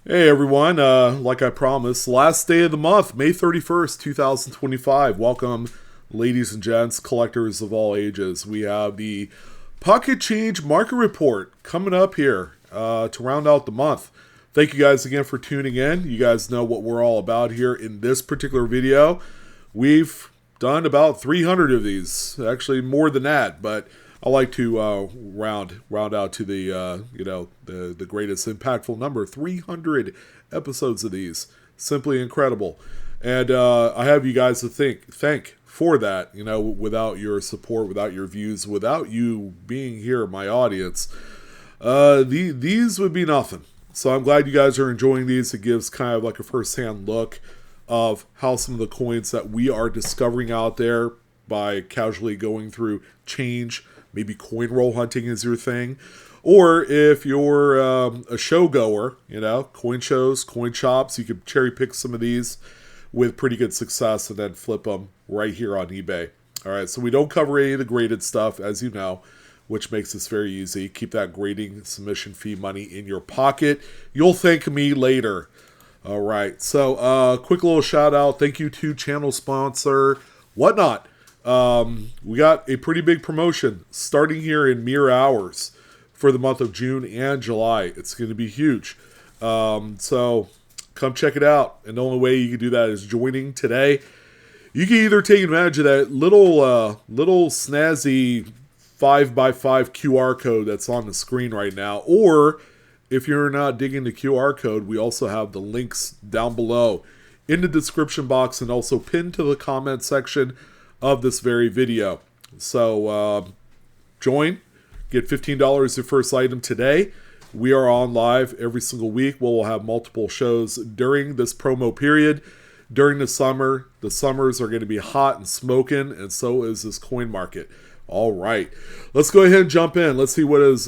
Hey everyone, like I promised, last day of the month, May 31st, 2025. Welcome, ladies and gents, collectors of all ages. We have the Pocket Change Market Report coming up here to round out the month. Thank you guys again for tuning in. You guys know what we're all about here in this particular video. We've done about 300 of these, actually more than that, but I like to round out to the greatest impactful number, 300 episodes of these, simply incredible, and I have you guys to thank for that. Without your support, without your views, without you being here, my audience, these would be nothing. So I'm glad you guys are enjoying these. It gives kind of like a first-hand look of how some of the coins that we are discovering out there by casually going through change. Maybe coin roll hunting is your thing. Or if you're a show goer, coin shows, coin shops, you could cherry pick some of these with pretty good success and then flip them right here on eBay. All right, so we don't cover any of the graded stuff, as you know, which makes this very easy. Keep that grading submission fee money in your pocket. You'll thank me later. All right, so quick little shout out. Thank you to channel sponsor Whatnot. We got a pretty big promotion starting here in mere hours for the month of June and July. It's going to be huge. So come check it out. And the only way you can do that is joining today. You can either take advantage of that little snazzy 5x5 QR code that's on the screen right now, or if you're not digging the QR code, we also have the links down below in the description box and also pinned to the comment section of this very video. So join, get $15 your first item today. We are on live every single week. We'll have multiple shows during this promo period. During the summer, the summers are going to be hot and smoking, and so is this coin market. All right, let's go ahead and jump in. Let's see what has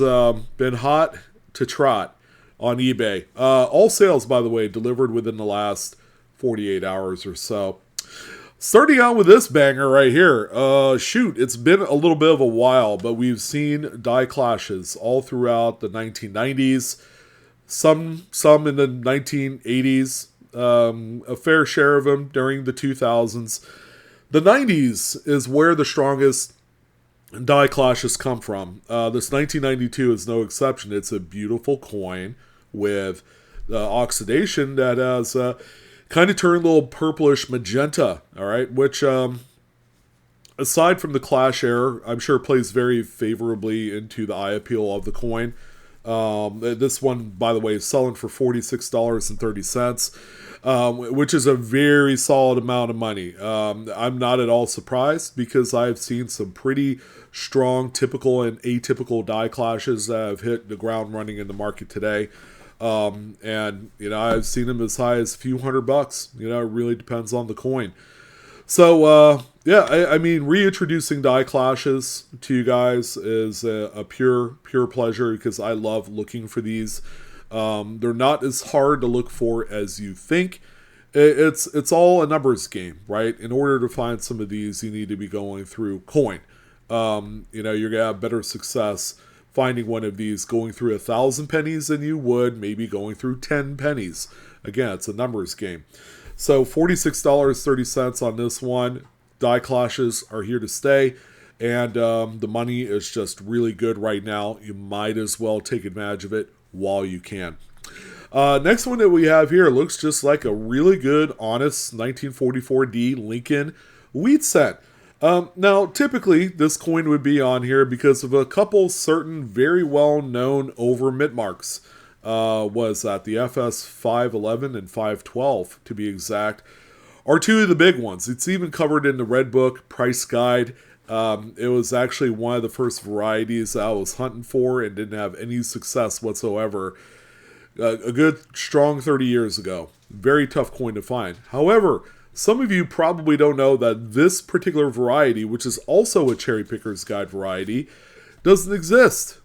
been hot to trot on eBay. All sales, by the way, delivered within the last 48 hours or so. Starting out with this banger right here. It's been a little bit of a while, but we've seen die clashes all throughout the 1990s, some in the 1980s, a fair share of them during the 2000s. The 90s is where the strongest die clashes come from. This 1992 is no exception. It's a beautiful coin with oxidation that has kind of turned a little purplish magenta, all right, which, aside from the clash error, I'm sure plays very favorably into the eye appeal of the coin. This one, by the way, is selling for $46.30, which is a very solid amount of money. I'm not at all surprised because I've seen some pretty strong typical and atypical die clashes that have hit the ground running in the market today. And I've seen them as high as a few $100. It really depends on the coin. So I mean, reintroducing die clashes to you guys is a pure pleasure because I love looking for these. They're not as hard to look for as you think. It's all a numbers game, right? In order to find some of these, you need to be going through coin. You're gonna have better success finding one of these going through 1,000 pennies than you would maybe going through 10 pennies. Again, it's a numbers game. So $46.30 on this one. Die clashes are here to stay, and the money is just really good right now. You might as well take advantage of it while you can. Next one that we have here looks just like a really good, honest 1944D Lincoln wheat cent. Now, typically, this coin would be on here because of a couple certain very well-known over-mint marks. Was that the FS 511 and 512, to be exact, are two of the big ones. It's even covered in the Red Book price guide. It was actually one of the first varieties that I was hunting for and didn't have any success whatsoever. A good, strong 30 years ago. Very tough coin to find. However, some of you probably don't know that this particular variety, which is also a Cherry Picker's Guide variety, doesn't exist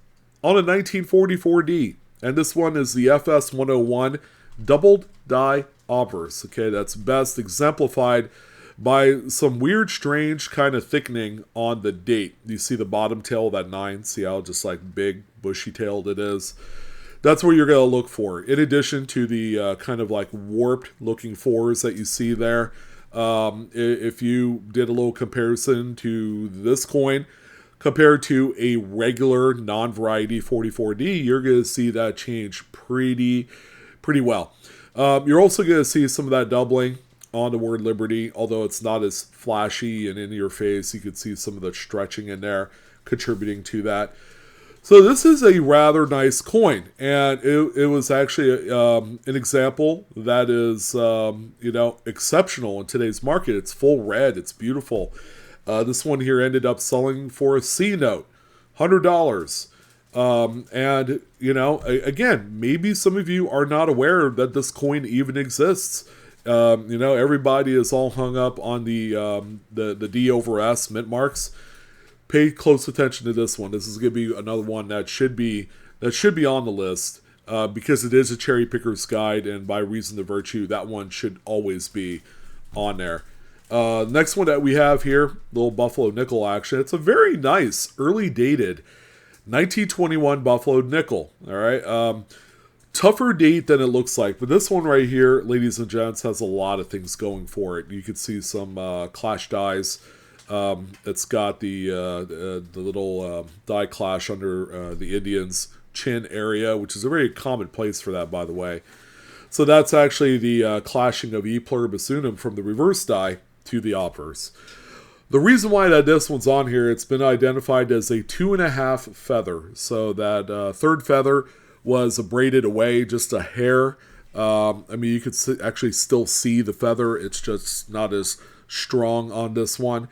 on a 1944D. And this one is the FS 101 doubled die obverse. Okay, that's best exemplified by some weird, strange kind of thickening on the date. You see the bottom tail of that 9? See how just like big, bushy-tailed it is? That's where you're going to look for. In addition to the kind of like warped looking 4s that you see there, if you did a little comparison to this coin compared to a regular non-variety 44D, you're going to see that change pretty well. You're also going to see some of that doubling on the word Liberty, although it's not as flashy and in your face. You could see some of the stretching in there contributing to that. So this is a rather nice coin, and it was actually an example that is, exceptional in today's market. It's full red. It's beautiful. This one here ended up selling for a C note, $100. And, again, maybe some of you are not aware that this coin even exists. Everybody is all hung up on the D over S mint marks. Pay close attention to this one. This is going to be another one that should be on the list because it is a cherry picker's guide, and by reason of virtue, that one should always be on there. Next one that we have here, little Buffalo nickel action. It's a very nice, early dated 1921 Buffalo nickel. All right, tougher date than it looks like, but this one right here, ladies and gents, has a lot of things going for it. You can see some clash dies. It's got the little die clash under the Indian's chin area, which is a very common place for that, by the way. So that's actually the clashing of E pluribus unum from the reverse die to the obverse. The reason why that this one's on here, it's been identified as a 2.5 feather. So that third feather was abraded away just a hair. You could actually still see the feather. It's just not as strong on this one.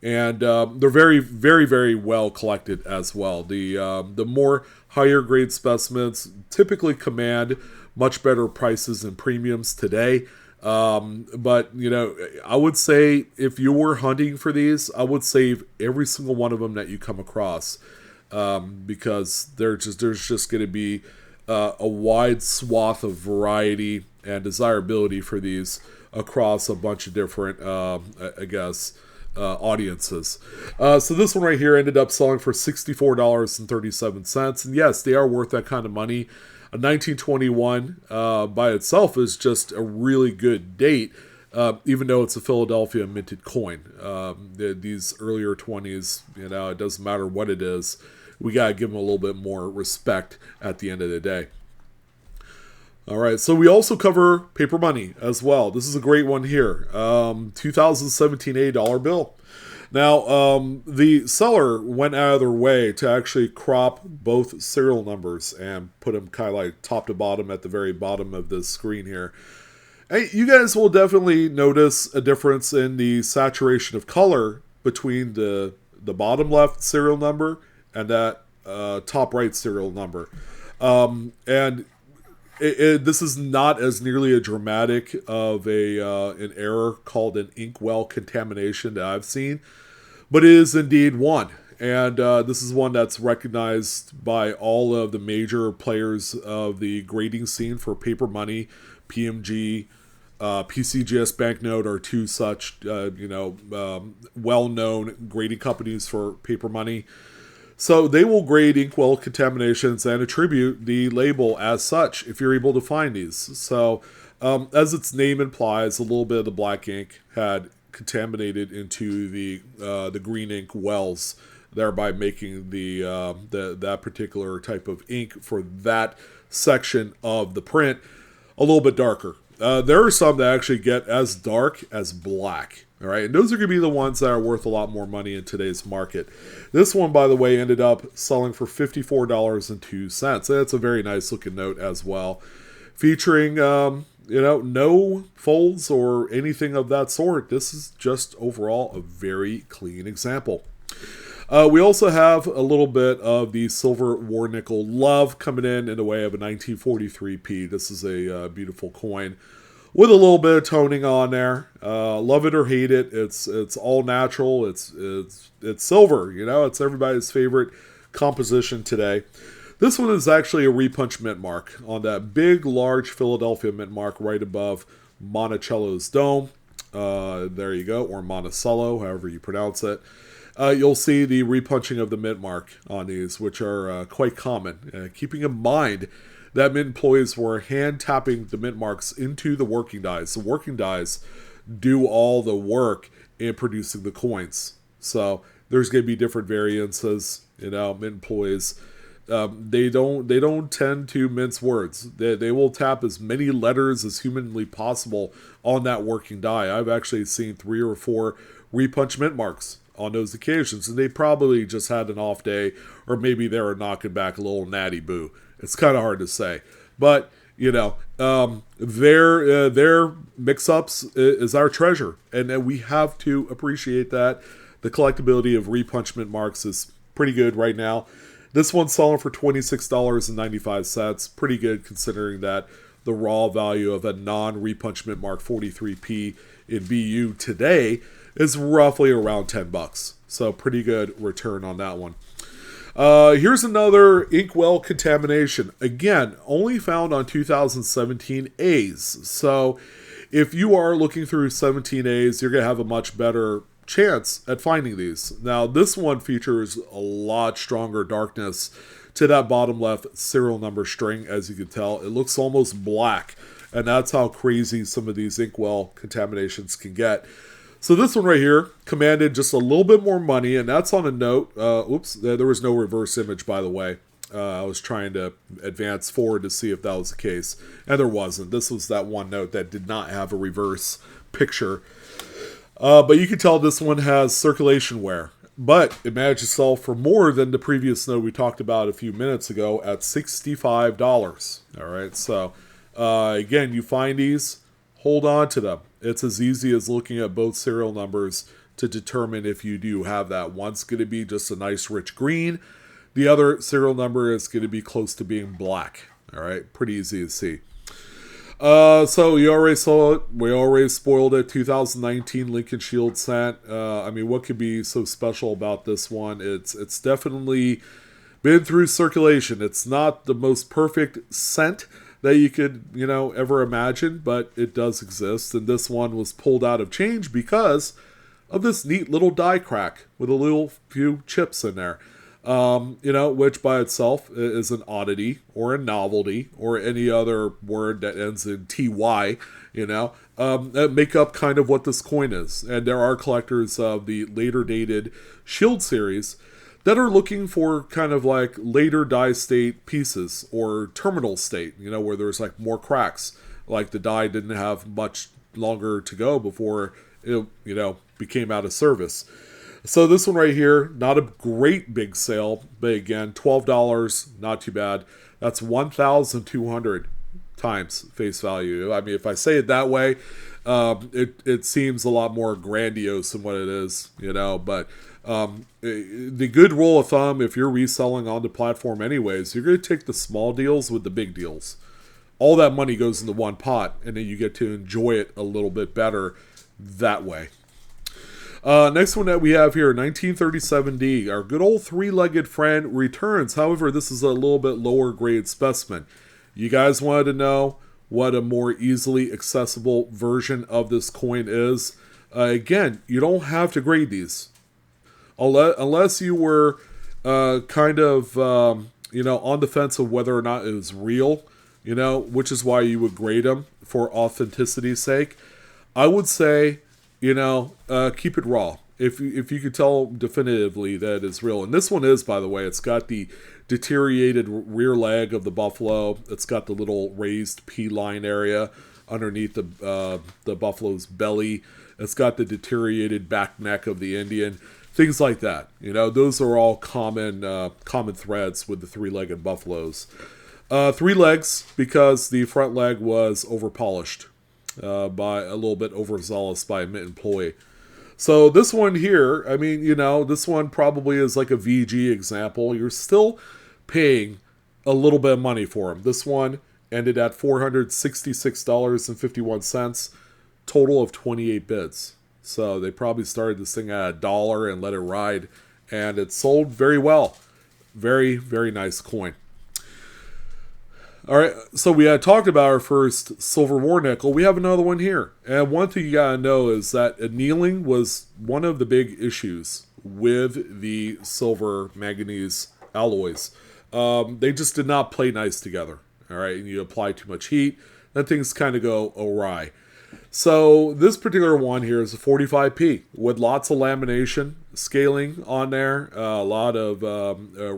And they're very, very, very well collected as well. The more higher grade specimens typically command much better prices and premiums today. But I would say if you were hunting for these, I would save every single one of them that you come across, because there's just going to be a wide swath of variety and desirability for these across a bunch of different, audiences. So this one right here ended up selling for $64.37. And yes, they are worth that kind of money. A 1921 by itself is just a really good date, even though it's a Philadelphia minted coin. These earlier 20s, it doesn't matter what it is. We got to give them a little bit more respect at the end of the day. All right, so we also cover paper money as well. This is a great one here. 2017 $8 bill. Now, the seller went out of their way to actually crop both serial numbers and put them kind of like top to bottom at the very bottom of the screen here. Hey, you guys will definitely notice a difference in the saturation of color between the bottom left serial number and that top right serial number. This is not as nearly a dramatic of an error called an inkwell contamination that I've seen, but it is indeed one. And this is one that's recognized by all of the major players of the grading scene for paper money. PMG, PCGS Banknote are two such well-known grading companies for paper money. So they will grade inkwell contaminations and attribute the label as such if you're able to find these. So as its name implies, a little bit of the black ink had contaminated into the green ink wells, thereby making that particular type of ink for that section of the print a little bit darker. There are some that actually get as dark as black. All right, and those are going to be the ones that are worth a lot more money in today's market. This one, by the way, ended up selling for $54.02. That's a very nice looking note as well, featuring no folds or anything of that sort. This is just overall a very clean example. We also have a little bit of the silver war nickel love coming in the way of a 1943p. This is a beautiful coin with a little bit of toning on there. Love it or hate it, it's all natural. It's silver. It's everybody's favorite composition today. This one is actually a repunch mint mark on that big, large Philadelphia mint mark right above Monticello's dome. There you go, or Monticello, however you pronounce it. You'll see the repunching of the mint mark on these, which are quite common. Keeping in mind that mint employees were hand tapping the mint marks into the working dies. The working dies do all the work in producing the coins. So there's going to be different variances. Mint employees, they don't tend to mince words. They will tap as many letters as humanly possible on that working die. I've actually seen 3 or 4 repunch mint marks on those occasions, and they probably just had an off day, or maybe they were knocking back a little natty boo. It's kind of hard to say, but their mix-ups is our treasure, and we have to appreciate that. The collectability of repunch mint marks is pretty good right now. This one's selling for $26.95. Pretty good considering that the raw value of a non-repunch mint mark 43p in BU today is roughly around $10. So pretty good return on that one. Here's another inkwell contamination. Again, only found on 2017 A's. So if you are looking through 17 A's, you're going to have a much better chance at finding these. Now, this one features a lot stronger darkness to that bottom left serial number string. As you can tell, it looks almost black. And that's how crazy some of these inkwell contaminations can get. So this one right here commanded just a little bit more money, and that's on a note. Oops, there was no reverse image, by the way. I was trying to advance forward to see if that was the case, and there wasn't. This was that one note that did not have a reverse picture. But you can tell this one has circulation wear. But it managed to sell for more than the previous note we talked about a few minutes ago at $65. All right, so again, you find these, hold on to them. It's as easy as looking at both serial numbers to determine if you do have that. One's going to be just a nice rich green. The other serial number is going to be close to being black. All right, pretty easy to see. So you already saw it. We already spoiled it. 2019 Lincoln Shield scent. I mean, what could be so special about this one? It's definitely been through circulation. It's not the most perfect scent that you could, ever imagine, but it does exist. And this one was pulled out of change because of this neat little die crack with a little few chips in there. Which by itself is an oddity or a novelty or any other word that ends in ty, that make up kind of what this coin is. And there are collectors of the later dated Shield series that are looking for kind of like later die state pieces or terminal state, where there's like more cracks, like the die didn't have much longer to go before it, became out of service. So this one right here, not a great big sale, but again, $12, not too bad. That's 1,200 times face value. I mean, if I say it that way, it seems a lot more grandiose than what it is, but the good rule of thumb, if you're reselling on the platform anyways, you're going to take the small deals with the big deals. All that money goes into one pot, and then you get to enjoy it a little bit better that way. Next one that we have here, 1937D. Our good old three-legged friend returns. However, this is a little bit lower grade specimen. You guys wanted to know what a more easily accessible version of this coin is. Again, you don't have to grade these. Unless you were kind of, on the fence of whether or not it was real, which is why you would grade them for authenticity's sake. I would say, keep it raw. If you could tell definitively that it's real. And this one is, by the way, it's got the deteriorated rear leg of the buffalo. It's got the little raised P-line area underneath the buffalo's belly. It's got the deteriorated back neck of the Indian. Things like that. Those are all common threads with the three-legged buffaloes. 3 legs because the front leg was over-polished. By a little bit overzealous by a mint employee. So this one here, I mean, this one probably is like a VG example. You're still paying a little bit of money for them. This one ended at $466.51, total of 28 bids. So they probably started this thing at $1 and let it ride, and it sold very well. Very, very nice coin. All right, so we had talked about our first silver war nickel. We have another one here. And one thing you got to know is that annealing was one of the big issues with the silver manganese alloys. They just did not play nice together. all right, and you apply too much heat, then things kind of go awry. So this particular one here is a 45p with lots of lamination scaling on there, a lot of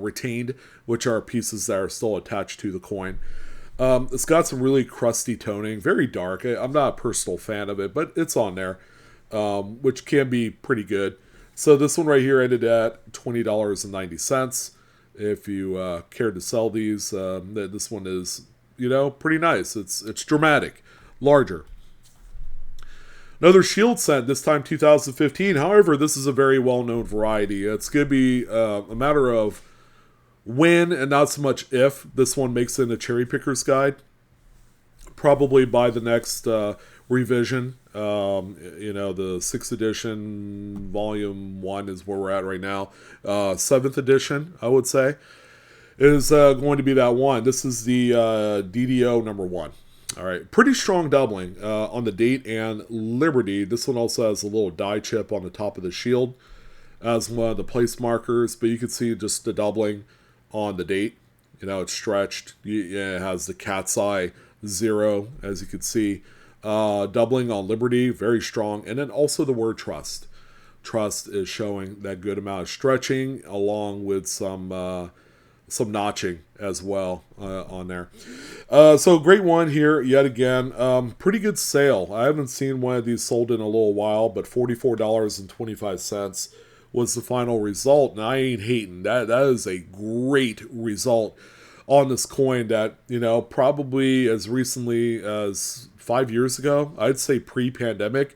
retained, which are pieces that are still attached to the coin. It's got some really crusty toning, very dark. I'm not a personal fan of it, but it's on there, which can be pretty good. So this one right here ended at $20.90. If you care to sell these, this one is, pretty nice. It's dramatic, larger. Another shield set, this time 2015. However, this is a very well-known variety. It's going to be a matter of when and not so much if this one makes it in a cherry picker's guide. Probably by the next revision. The 6th edition, volume 1 is where we're at right now. 7th edition, I would say, is going to be that one. This is the DDO number 1. All right, pretty strong doubling on the date and Liberty. This one also has a little die chip on the top of the shield as one of the place markers, but you can see just the doubling on the date. It's stretched. It has the cat's eye 0, as you can see. Doubling on Liberty, very strong. And then also the word trust. Trust is showing that good amount of stretching along with some notching as well on there. So great one here yet again. Pretty good sale. I haven't seen one of these sold in a little while, but $44.25 was the final result. And I ain't hating. That is a great result on this coin that, probably as recently as 5 years ago, I'd say pre-pandemic,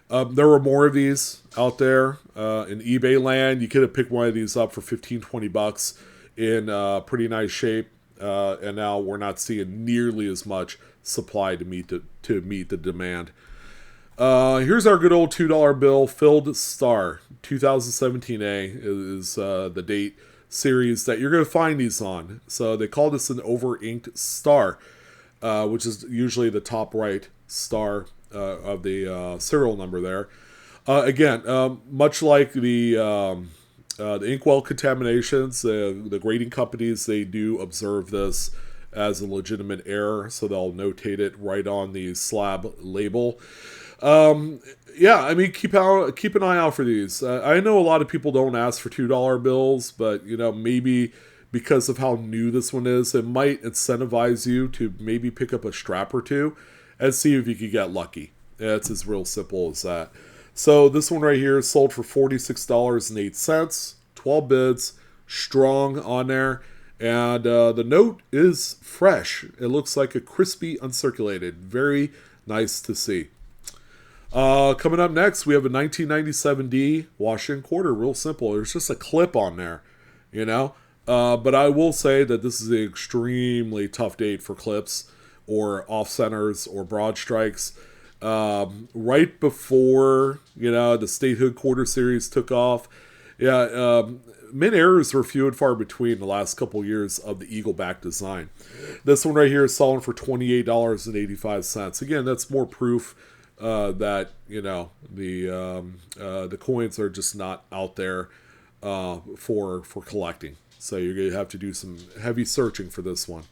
there were more of these out there in eBay land. You could have picked one of these up for $15-20 in pretty nice shape, and now we're not seeing nearly as much supply to meet the demand. Here's our good old $2 bill, filled star. 2017A is the date series that you're going to find these on. So they call this an over-inked star, which is usually the top right star of the serial number there. Again, much like the inkwell contaminations, the grading companies, they do observe this as a legitimate error, so they'll notate it right on the slab label. Keep an eye out for these. I know a lot of people don't ask for $2 bills, but maybe because of how new this one is, it might incentivize you to maybe pick up a strap or two and see if you could get lucky. It's as real simple as that. So this one right here is sold for $46.08, 12 bids, strong on there, and the note is fresh. It looks like a crispy uncirculated. Very nice to see. Coming up next, we have a 1997D Washington quarter. Real simple. There's just a clip on there, but I will say that this is an extremely tough date for clips or off centers or broad strikes. Right before, the statehood quarter series took off. Min errors were few and far between the last couple years of the eagle back design. This one right here is selling for $28.85. Again, that's more proof that, the coins are just not out there for collecting. So you're going to have to do some heavy searching for this one.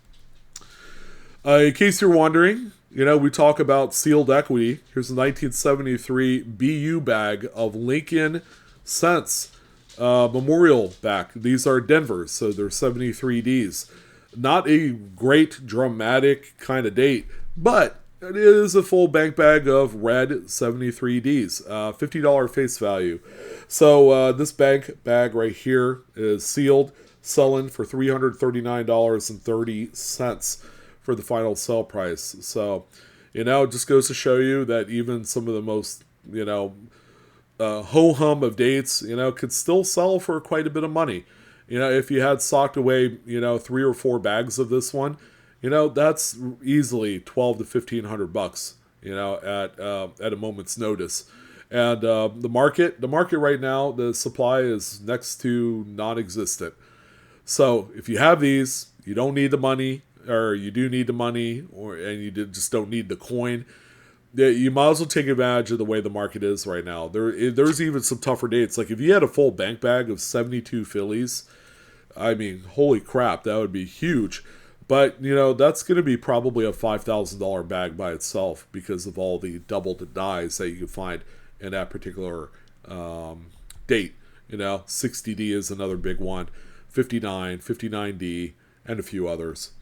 In case you're wondering, we talk about sealed equity. Here's a 1973 BU bag of Lincoln cents memorial back. These are Denver's, so they're 73Ds. Not a great dramatic kind of date, but it is a full bank bag of red 73Ds, $50 face value. So this bank bag right here is sealed, selling for $339.30 for the final sell price. So, it just goes to show you that even some of the most, ho-hum of dates, could still sell for quite a bit of money. If you had socked away, 3 or 4 bags of this one, that's easily $1,200 to $1,500, at a moment's notice. And the market right now, the supply is next to non-existent. So if you have these, you don't need the money, or you do need the money, and you just don't need the coin, you might as well take advantage of the way the market is right now. There's even some tougher dates. Like if you had a full bank bag of 72 Phillies, I mean, holy crap, that would be huge. But, that's going to be probably a $5,000 bag by itself because of all the doubled dies that you can find in that particular date. 60D is another big one, 59, 59D, and a few others.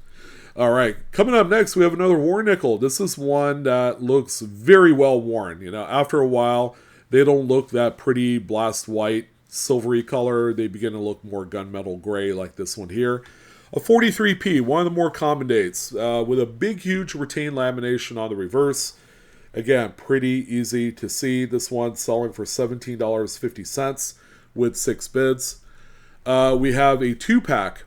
All right, coming up next, we have another war nickel. This is one that looks very well worn. After a while, they don't look that pretty blast white, silvery color. They begin to look more gunmetal gray like this one here. A 43P, one of the more common dates, with a big, huge retained lamination on the reverse. Again, pretty easy to see. This one selling for $17.50 with 6 bids. We have a 2-pack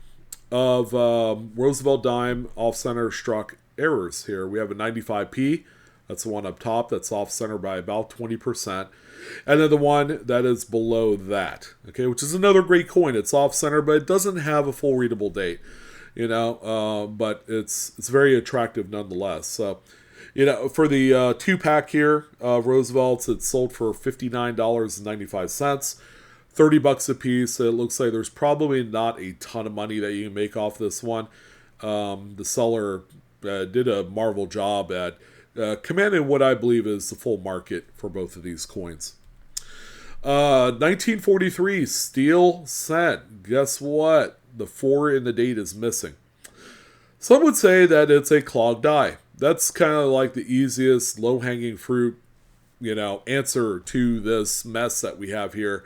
of Roosevelt Dime off-center struck errors here. We have a 95P. That's the one up top. That's off-center by about 20%. And then the one that is below that, okay, which is another great coin. It's off-center, but it doesn't have a full readable date, but it's very attractive nonetheless. So, for the 2-pack here, Roosevelt's, it's sold for $59.95. $30 a piece. It looks like there's probably not a ton of money that you can make off this one. The seller did a marvel job at commanding what I believe is the full market for both of these coins. 1943 steel cent. Guess what? The 4 in the date is missing. Some would say that it's a clogged die. That's kind of like the easiest low-hanging fruit, answer to this mess that we have here.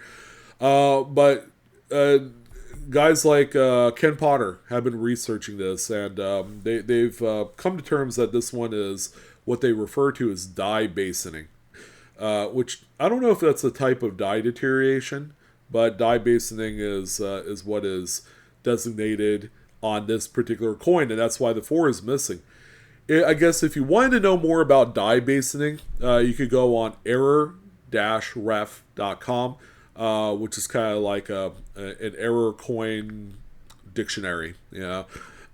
But guys like Ken Potter have been researching this, and they've come to terms that this one is what they refer to as die basining, which I don't know if that's a type of die deterioration, but die basining is what is designated on this particular coin, and that's why the 4 is missing. I guess if you wanted to know more about die basining, you could go on error-ref.com. Which is kind of like an error coin dictionary.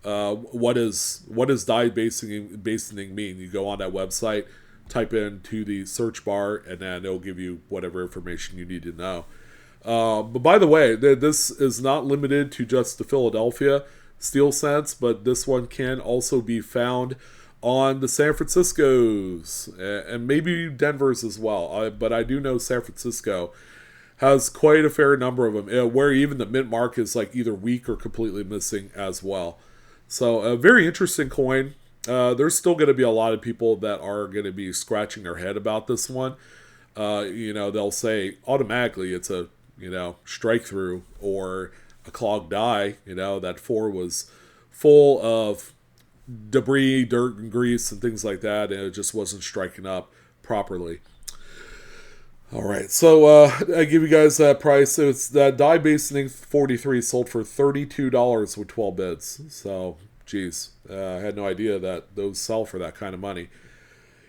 What does die basining mean? You go on that website, type into the search bar, and then it'll give you whatever information you need to know. But by the way, this is not limited to just the Philadelphia steel cents, but this one can also be found on the San Francisco's and maybe Denver's as well. But I do know San Francisco has quite a fair number of them, where even the mint mark is like either weak or completely missing as well. So a very interesting coin. There's still going to be a lot of people that are going to be scratching their head about this one. They'll say automatically it's a, strike through or a clogged die. That 4 was full of debris, dirt, and grease and things like that, and it just wasn't striking up properly. All right, so I give you guys that price. So it's that die basining 43 sold for $32 with 12 bids. So, geez, I had no idea that those sell for that kind of money.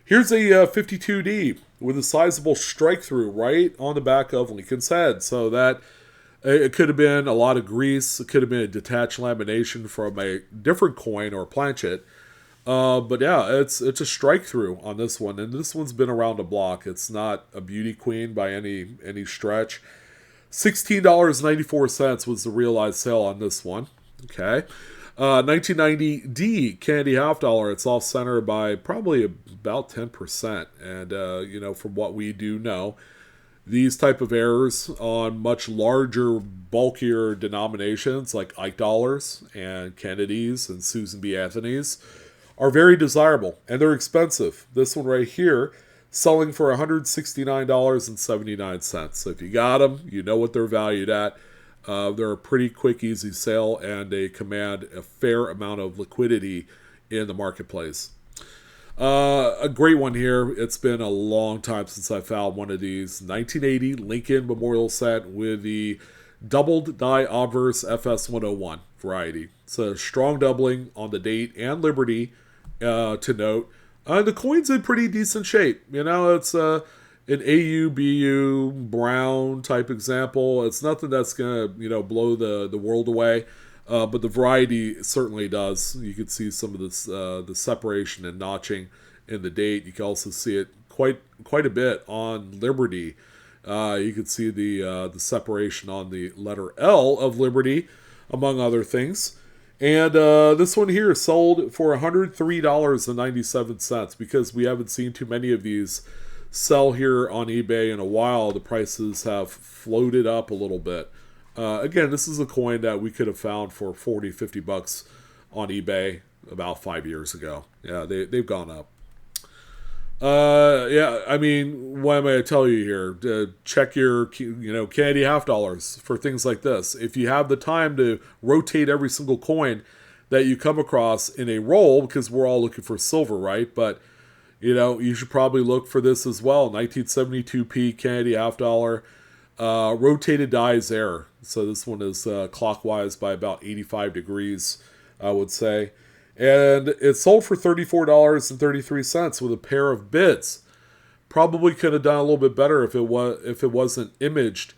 Here's a 52D with a sizable strike through right on the back of Lincoln's head. So that it could have been a lot of grease. It could have been a detached lamination from a different coin or planchet. But yeah, it's a strike through on this one, and this one's been around the block. It's not a beauty queen by any stretch. $16.94 was the realized sale on this one. Okay, 1990D candy half dollar. It's off center by probably about 10%, and from what we do know, these type of errors on much larger, bulkier denominations like Ike dollars and Kennedy's and Susan B. Anthony's are very desirable, and they're expensive. This one right here, selling for $169.79. So if you got them, you know what they're valued at. They're a pretty quick, easy sale, and they command a fair amount of liquidity in the marketplace. A great one here. It's been a long time since I found one of these. 1980 Lincoln Memorial set with the doubled die obverse FS101 variety. It's a strong doubling on the date and Liberty. To note, the coin's in pretty decent shape. It's an AU, BU, brown type example. It's nothing that's going to, blow the world away. But the variety certainly does. You can see some of this, the separation and notching in the date. You can also see it quite a bit on Liberty. You can see the separation on the letter L of Liberty, among other things. And this one here sold for $103.97 because we haven't seen too many of these sell here on eBay in a while. The prices have floated up a little bit. Again, this is a coin that we could have found for 40, 50 bucks on eBay about 5 years ago. Yeah, they've gone up. Yeah, I mean, what am I to tell you here? Check your, candy half dollars for things like this. If you have the time to rotate every single coin that you come across in a roll, because we're all looking for silver, right? But, you should probably look for this as well. 1972p candy half dollar. Rotated dies there. So this one is clockwise by about 85 degrees, I would say. And it sold for $34.33 with a pair of bids. Probably could have done a little bit better if it wasn't imaged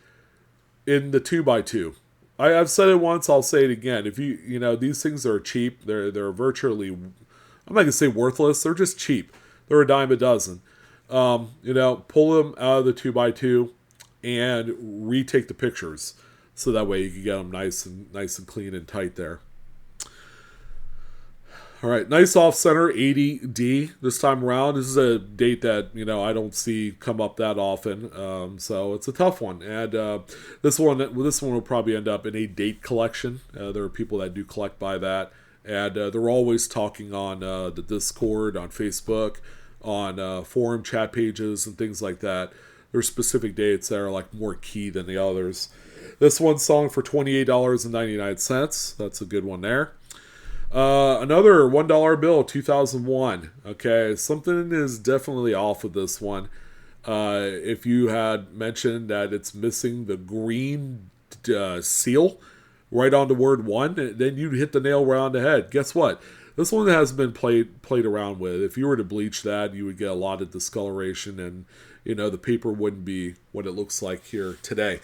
in the 2x2. I've said it once, I'll say it again. If these things are cheap, they're virtually, I'm not gonna say worthless, they're just cheap. They're a dime a dozen. Pull them out of the 2x2 and retake the pictures, so that way you can get them nice and clean and tight there. All right, nice off-center 80D this time around. This is a date that, I don't see come up that often, so it's a tough one. And this one will probably end up in a date collection. There are people that do collect by that, and they're always talking on the Discord, on Facebook, on forum chat pages and things like that. There's specific dates that are like more key than the others. This one's selling for $28.99. That's a good one there. Another $1 bill, 2001. Okay, something is definitely off with this one. If you had mentioned that it's missing the green seal right on the word one, then you'd hit the nail right on the head. Guess what? This one has been played around with. If you were to bleach that, you would get a lot of discoloration, and the paper wouldn't be what it looks like here today.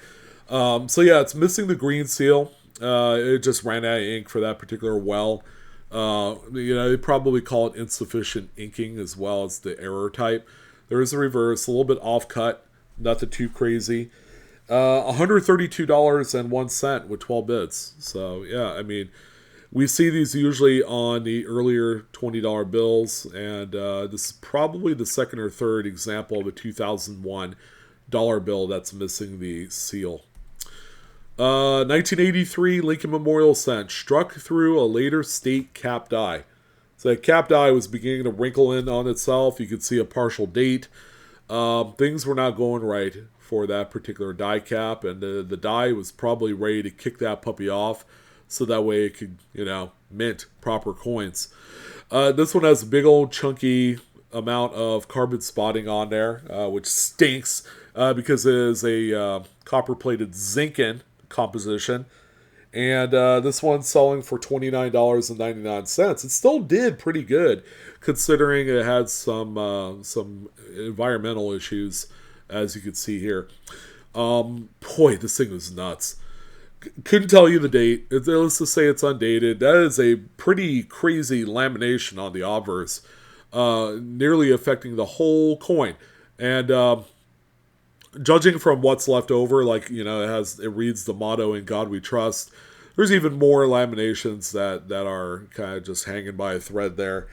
So yeah, it's missing the green seal. It just ran out of ink for that particular well. They probably call it insufficient inking as well as the error type. There is a reverse, a little bit off cut, nothing too crazy. $132.01 with 12 bids. So yeah, I mean, we see these usually on the earlier $20 bills, and this is probably the second or third example of a 2001 dollar bill that's missing the seal. 1983 Lincoln Memorial Cent struck through a later state capped die. So that capped die was beginning to wrinkle in on itself. You could see a partial date. Things were not going right for that particular die cap, and the die was probably ready to kick that puppy off, so that way it could, mint proper coins. This one has a big old chunky amount of carbon spotting on there, which stinks because it is a copper-plated zinc-in composition. And this one's selling for $29.99. It still did pretty good, considering it had some environmental issues, as you can see here. Boy, this thing was nuts. Couldn't tell you the date. Let's just say it's undated. That is a pretty crazy lamination on the obverse, nearly affecting the whole coin. And judging from what's left over, it reads the motto "In God We Trust." There's even more laminations that are kind of just hanging by a thread there.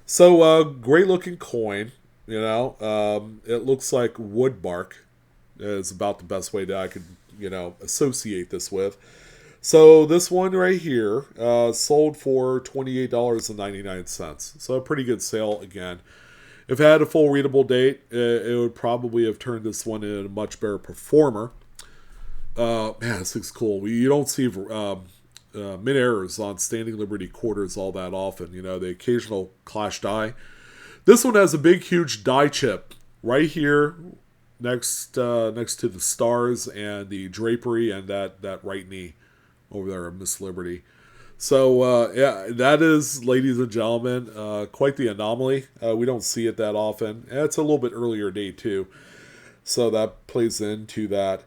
So great looking coin. It looks like wood bark is about the best way that I could associate this with. So this one right here sold for $28.99. So a pretty good sale again. If it had a full readable date, it would probably have turned this one into a much better performer. Man, this thing's cool. You don't see min errors on Standing Liberty quarters all that often. The occasional clash die. This one has a big, huge die chip right here next to the stars and the drapery and that right knee over there of Miss Liberty. So, yeah, that is, ladies and gentlemen, quite the anomaly. We don't see it that often. And it's a little bit earlier date, too. So that plays into that.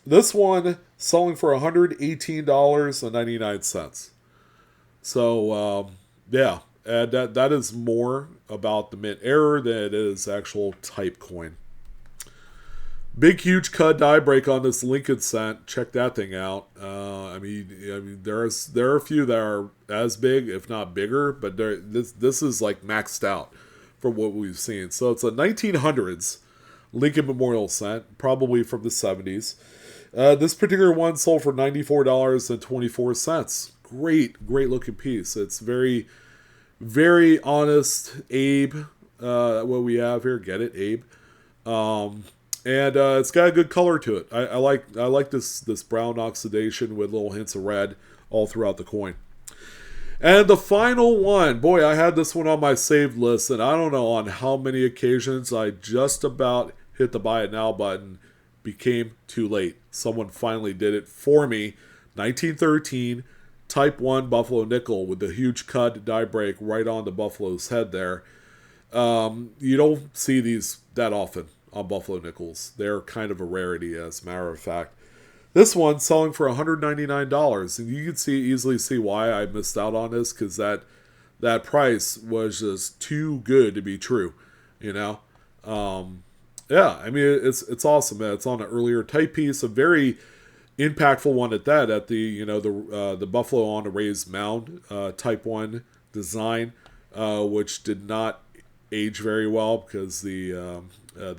This one selling for $118.99. So, yeah, and that is more about the mint error than it is actual type coin. Big, huge cut die break on this Lincoln cent. Check that thing out. I mean, there are a few that are as big, if not bigger, but this is like maxed out from what we've seen. So it's a 1900s Lincoln Memorial cent, probably from the 70s. This particular one sold for $94.24. Great looking piece. It's very, very honest Abe. What we have here, get it, Abe. And it's got a good color to it. I like this brown oxidation with little hints of red all throughout the coin. And the final one, boy, I had this one on my saved list, and I don't know on how many occasions I just about hit the buy it now button. Became too late. Someone finally did it for me. 1913 Type 1 Buffalo Nickel with the huge cut die break right on the Buffalo's head there. You don't see these that often on Buffalo Nickels. They're kind of a rarity, as a matter of fact. This one selling for $199, and you can easily see why I missed out on this, because that price was just too good to be true, you know. Yeah, I mean it's awesome. Man. It's on an earlier type piece, a very impactful one at that. At the Buffalo on a raised mound Type 1 design, which did not age very well because the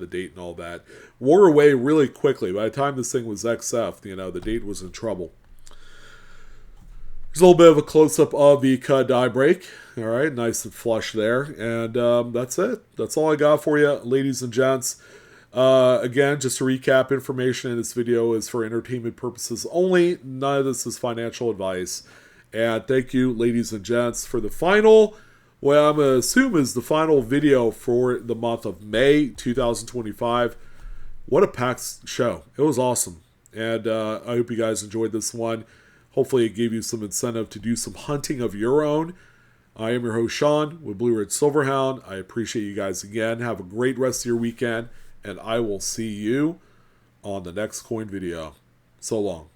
date and all that wore away really quickly. By the time this thing was XF, the date was in trouble. There's a little bit of a close-up of the cut die break. All right, nice and flush there. And that's it. That's all I got for you, ladies and gents. Again, just to recap, information in this video is for entertainment purposes only. None of this is financial advice. And thank you, ladies and gents, for the final, well, I'm going to assume is the final video for the month of May 2025. What a packed show. It was awesome. And I hope you guys enjoyed this one. Hopefully it gave you some incentive to do some hunting of your own. I am your host, Sean, with Blue Ridge Silverhound. I appreciate you guys again. Have a great rest of your weekend. And I will see you on the next coin video. So long.